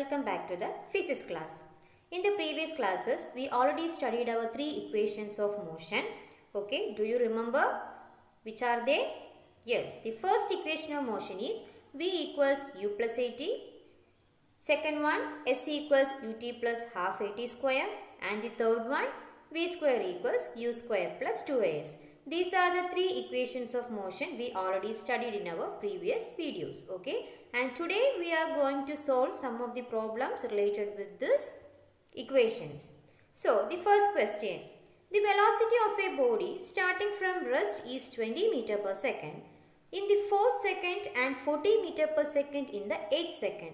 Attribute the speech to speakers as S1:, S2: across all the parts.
S1: welcome back to the physics class. In the previous classes, we already studied our three equations of motion. Okay, do you remember which are they? Yes, the first equation of motion is V equals U plus AT. Second one, S equals UT plus half AT square. And the third one, V square equals U square plus 2AS. These are the three equations of motion we already studied in our previous videos. Okay, and today we are going to solve some of the problems related with these equations. So, the first question. The velocity of a body starting from rest is 20 meter per second in the 4 second and 40 meter per second in the 8 second.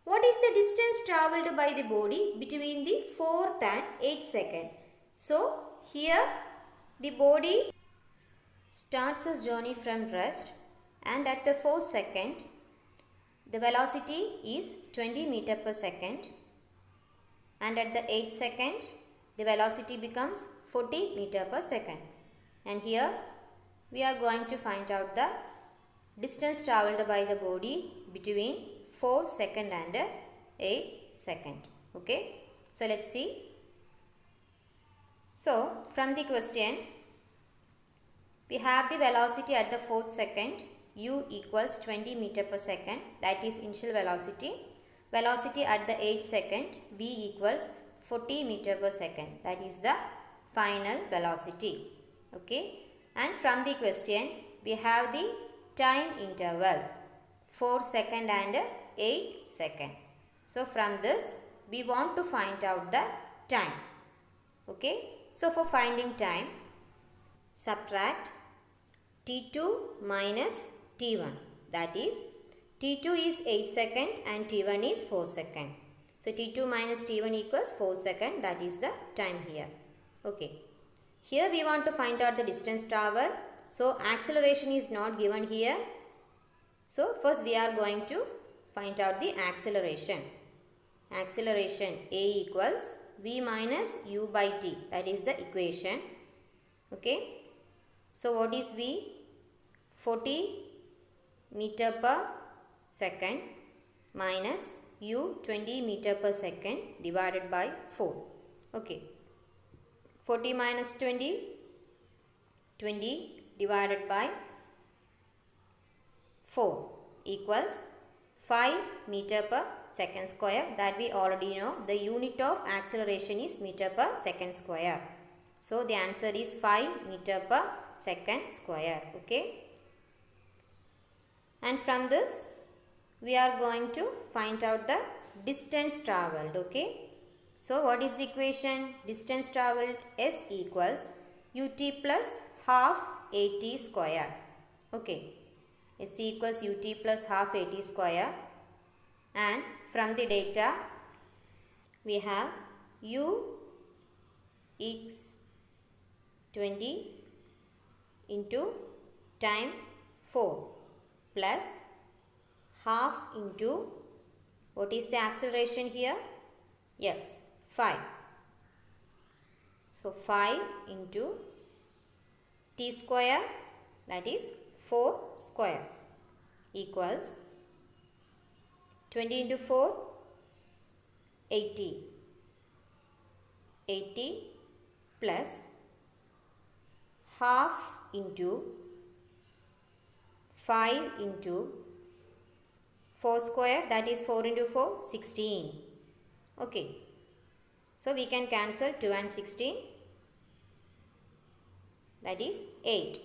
S1: What is the distance travelled by the body between the 4th and 8th second? So, here the body starts its journey from rest and at the 4th second the velocity is 20 meter per second and at the 8th second the velocity becomes 40 meter per second. And here we are going to find out the distance travelled by the body between 4 second and 8 second. Okay, so let's see. So from the question, we have the velocity at the 4th second, u equals 20 meter per second, that is initial velocity. Velocity at the 8th second, v equals 40 meter per second, that is the final velocity. Okay, and from the question, we have the time interval 4 second and 8 second. So from this, we want to find out the time. Okay, so for finding time, subtract T2 minus T1, that is T2 is 8 second and T1 is 4 second. So T2 minus T1 equals 4 second, that is the time here. Okay, here we want to find out the distance traveled. So acceleration is not given here. So first we are going to find out the acceleration. Acceleration A equals V minus U by T, that is the equation. Okay, so what is V? 40 meter per second minus U 20 meter per second divided by 4. Okay, 40 minus 20, 20 divided by 4 equals 5 meter per second square, that we already know. The unit of acceleration is meter per second square. So the answer is 5 meter per second square. Okay, and from this we are going to find out the distance travelled. Okay, so what is the equation? Distance travelled S equals ut plus half AT square. Okay, S equals ut plus half AT square, and from the data we have u is 20 into time 4 plus half into, what is the acceleration here? Yes, 5. So 5 into t square, that is 4 square, equals 20 into 4, 80. 80 plus half into 5 into 4 square, that is 4 into 4, 16. Okay, so we can cancel 2 and 16, that is 8.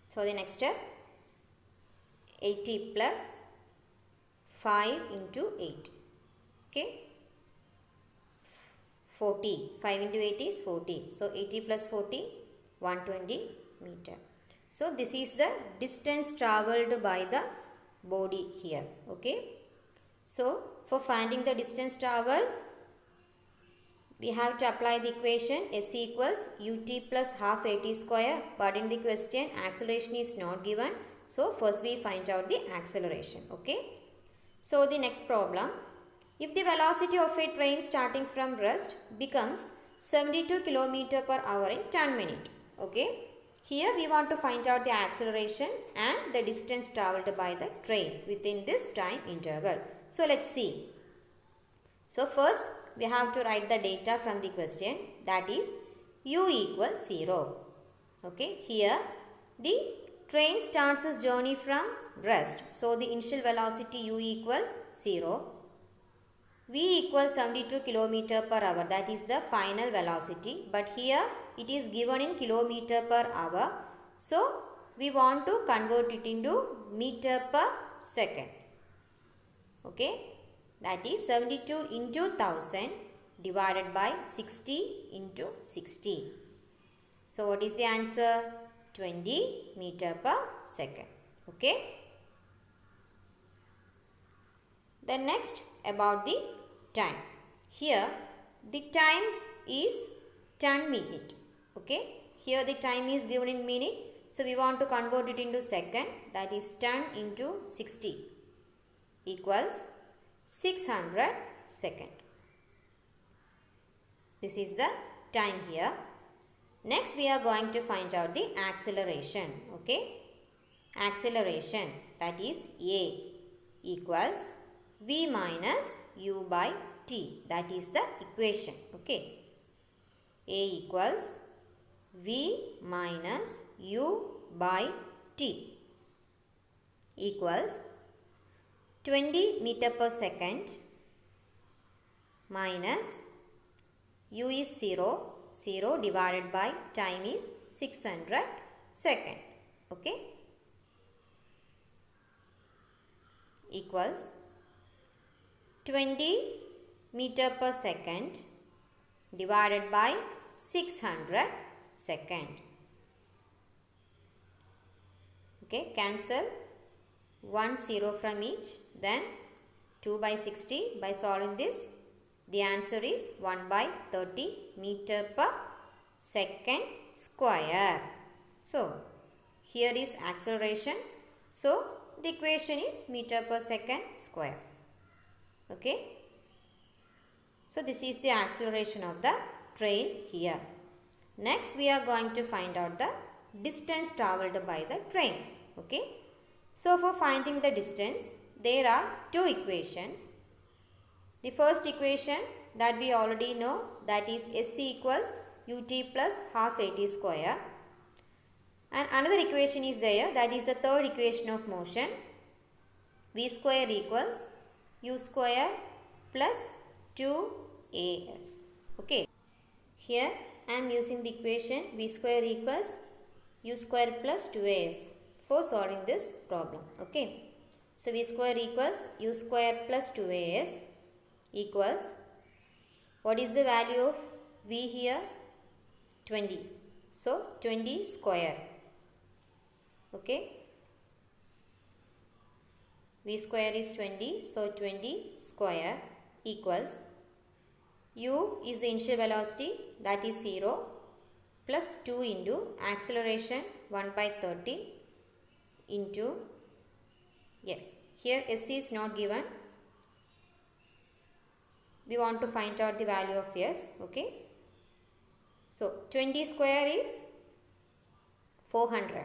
S1: So the next step, 80 plus 5 into 8. Okay, 40. 5 into 8 is 40. So 80 plus 40, 120 meter. So this is the distance travelled by the body here. Okay, so for finding the distance travelled, we have to apply the equation S equals ut plus half AT square, but in the question acceleration is not given. So first we find out the acceleration. Okay, so the next problem. If the velocity of a train starting from rest becomes 72 km per hour in 10 minutes. Okay, here we want to find out the acceleration and the distance travelled by the train within this time interval. So let's see. So first we have to write the data from the question, that is u equals 0. Okay, here the train starts its journey from rest. So the initial velocity u equals 0. V equals 72 km per hour, that is the final velocity, but here it is given in kilometer per hour. So we want to convert it into meter per second. Okay, that is 72 into 1000 divided by 60 into 60. So what is the answer? 20 meter per second. Okay. Then next about the time. Here the time is 10 minutes. Okay. Here the time is given in minute. So we want to convert it into second. That is 10 into 60 equals 600 second. This is the time here. Next we are going to find out the acceleration. Okay. Acceleration, that is A equals V minus U by T. That is the equation. Okay. A equals V minus U by T equals 20 meter per second minus U is 0. 0 divided by time is 600 second. Okay. Equals 20 meter per second divided by 600 second. Okay, cancel 1 0 from each, then 2 by 60. By solving this, the answer is 1 by 30 meter per second square. So here is acceleration. So the equation is meter per second square. Okay. So this is the acceleration of the train here. Next we are going to find out the distance travelled by the train. Okay. So for finding the distance, there are two equations. The first equation that we already know, that is SC equals ut plus half at square. And another equation is there, that is the third equation of motion. V square equals u square plus 2as. Okay. Here I am using the equation v square equals u square plus 2as for solving this problem. Okay. So v square equals u square plus 2as equals, what is the value of v here? 20. So 20 square. Okay. V square is 20. So 20 square equals, u is the initial velocity, that is 0, plus 2 into acceleration 1 by 30 into, yes, here s is not given. We want to find out the value of s. Okay. So 20 square is 400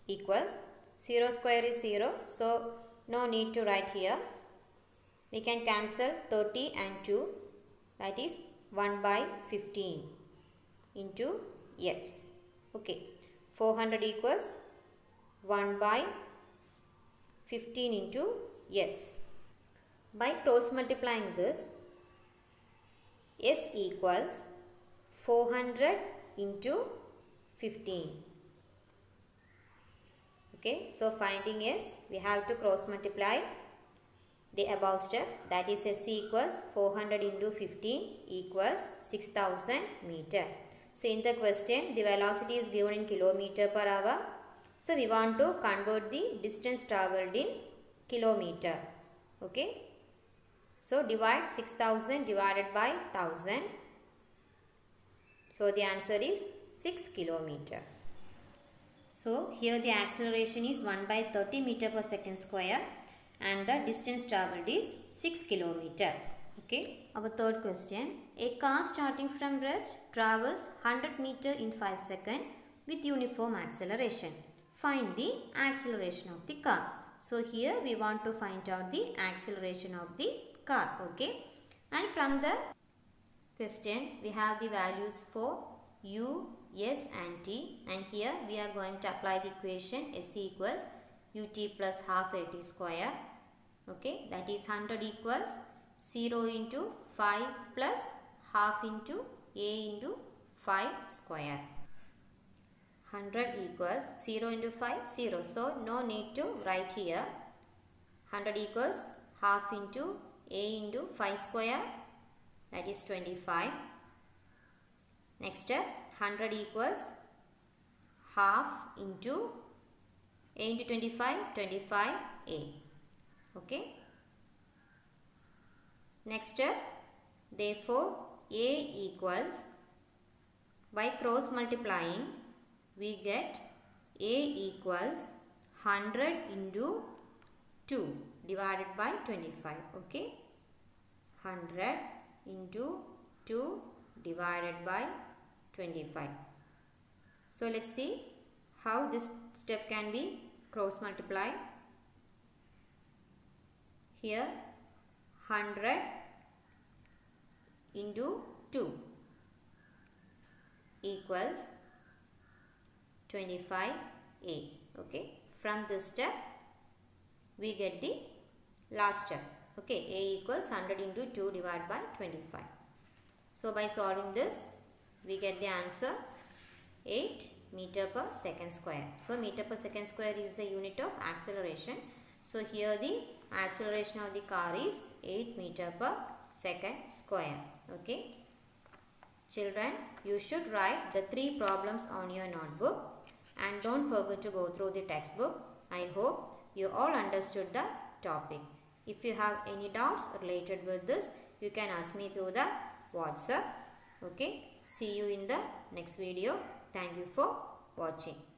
S1: equals 0 square is 0. So no need to write here. We can cancel 30 and 2, that is 1 by 15 into s. Okay. 400 equals 1 by 15 into s. By cross multiplying this, s equals 400 into 15. Okay, so finding s, we have to cross multiply the above step, that is s equals 400 into 15 equals 6000 meter. So in the question, the velocity is given in kilometer per hour. So we want to convert the distance travelled in kilometer. Okay. So divide 6000 divided by 1000. So the answer is 6 kilometer. So here the acceleration is 1 by 30 meter per second square and the distance travelled is 6 kilometer. Okay. Our third question. A car starting from rest travels 100 meter in 5 seconds with uniform acceleration. Find the acceleration of the car. So here we want to find out the acceleration of the car. Okay. And from the question we have the values for u, s and t, and here we are going to apply the equation s equals ut plus half at square. Okay, that is 100 equals 0 into 5 plus half into a into 5 square. 100 equals 0 into 5, 0. So no need to write here. 100 equals half into a into 5 square, that is 25. Next step, 100 equals half into a into 25, 25a. Okay. Next step, therefore a equals, by cross multiplying we get a equals 100 into 2 divided by 25. Okay. 100 into 2 divided by 25. So let's see how this step can be cross multiplied. Here 100 into 2 equals 25a. Okay. From this step we get the last step. Okay. A equals 100 into 2 divided by 25. So by solving this we get the answer 8 meter per second square. So meter per second square is the unit of acceleration. So here the acceleration of the car is 8 meter per second square. Okay. Children, you should write the 3 problems on your notebook and don't forget to go through the textbook. I hope you all understood the topic. If you have any doubts related with this, you can ask me through the WhatsApp. Okay. See you in the next video. Thank you for watching.